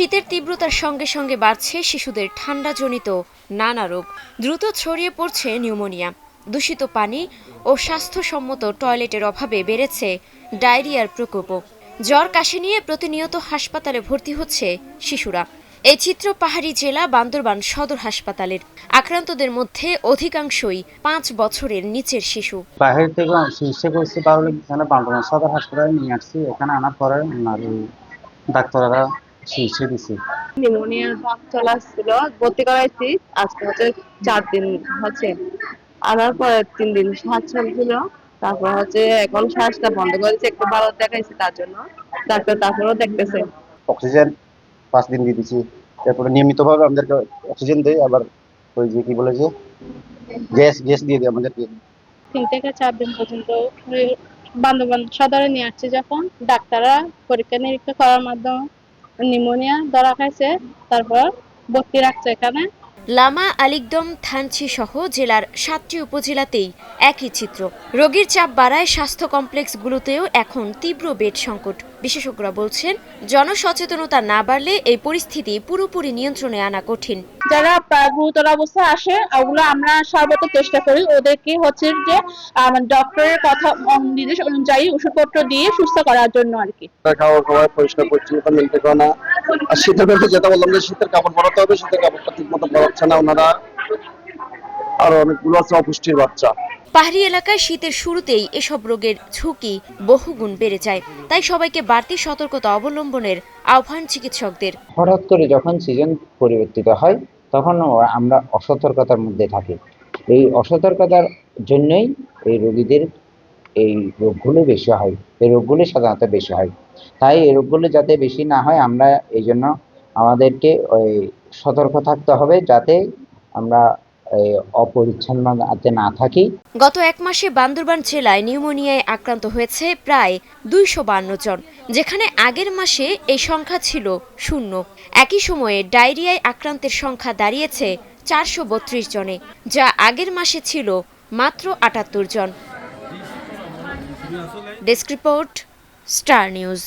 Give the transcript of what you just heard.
শীতের তীব্রতার সঙ্গে সঙ্গে বাড়ছে শিশুদের ঠান্ডাজনিত নানা রোগ। দ্রুত ছড়িয়ে পড়ছে নিউমোনিয়া। দূষিত পানি ও স্বাস্থ্যসম্মত টয়লেটের অভাবে বেড়েছে ডায়রিয়ার প্রকোপও। জ্বর কাশি নিয়ে প্রতিনিয়ত হাসপাতালে ভর্তি হচ্ছে শিশুরা। এই চিত্র পাহাড়ি জেলা বান্দরবান সদর হাসপাতালের। আক্রান্তদের মধ্যে অধিকাংশই 5 বছরের নিচের শিশু। বাহির থেকে চিকিৎসা করছি, তাহলে এখানে বান্দরবান সদর হাসপাতালে নিয়ে আসছি। এখানে আনার পরে ডাক্তাররা চিকিৎসা দিচ্ছে। নিউমোনিয়ার ভাব চলে আসছিল, ভর্তি করাইছি। আজকে হচ্ছে 4 দিন হচ্ছে। আনার পরে 3 দিন শ্বাস চলছিল, তারপর হচ্ছে এখন শ্বাসটা বন্ধ করেছে। একটু ভালো দেখাইছি তার জন্য ডাক্তার, তারপরেও দেখতেছে। অক্সিজেন 5 দিন দিয়ে দিচ্ছি। তারপরে নিয়মিতভাবে আমাদেরকে অক্সিজেন দেয়, আবার ওই যে কি বলে যে গ্যাস দিয়ে দেয় আমাদেরকে। 3 থেকে 4 দিন পর্যন্ত বান্দরবান সদরে নিয়ে আসছে। যখন ডাক্তাররা পরীক্ষা নিরীক্ষা করার মাধ্যমে নিউমোনিয়া ধরা খাইছে, তারপর ভর্তি রাখছে এখানে। লামা, আলিকদম, থানচি সহ জেলার 7টি উপজেলাতেই একই চিত্র। রোগীর চাপ বাড়ায় স্বাস্থ্য কমপ্লেক্সগুলোতেও এখন তীব্র বেড সংকট। বিশেষজ্ঞরা বলছেন, জনসচেতনতা না বাড়লে এই পরিস্থিতি পুরোপুরি নিয়ন্ত্রণে আনা কঠিন। যারা গুরুতর অবস্থায় আসে, ওগুলো আমরা সর্বত চেষ্টা করি ওদেরকে হচ্ছে যে ডক্টরের কথা নির্দেশ অনুযায়ী ওষুধপত্র দিয়ে সুস্থ করার জন্য আর কি। খাওয়া পরিষ্কার পরিচ্ছন্নতা মেনটেন করা না। আর শীতের মধ্যে যেটা বললাম যে শীতের কাপড় পরাতে হবে, শীতের কাপড়টা ঠিক মতো পরাচ্ছে না ওনারা। আর অনেকগুলো আছে অপুষ্টির বাচ্চা। পাহাড়ি এলাকায় শীতের শুরুতেই এসব রোগের ঝুঁকি বহুগুণ বেড়ে যায়। তাই সবাইকে বাড়তি সতর্কতা অবলম্বনের আহ্বান চিকিৎসকদের। হঠাৎ করে যখন সিজন পরিবর্তিত হয়, তখন আমরা অসতর্কতার মধ্যে থাকি। এই অসতর্কতার জন্যই এই রোগীদের এই রোগগুলো বেশি হয়। এই রোগগুলো সাধারণত বেশি হয়। তাই এই রোগগুলো যাতে বেশি না হয়, আমরা এই জন্য আমাদেরকে ওই সতর্ক থাকতে হবে, যাতে আমরা অপরিচ্ছন্ন যাতে না থাকি। গত 1 মাসে বান্দরবান জেলায় নিউমোনিয়ায় আক্রান্ত হয়েছে প্রায় 252 জন, যেখানে আগের মাসে এই সংখ্যা ছিল 0। একই সময়ে ডায়রিয়ায় আক্রান্তের সংখ্যা দাঁড়িয়েছে 432 জনে, যা আগের মাসে ছিল মাত্র 78 জন। Desk report, Star news.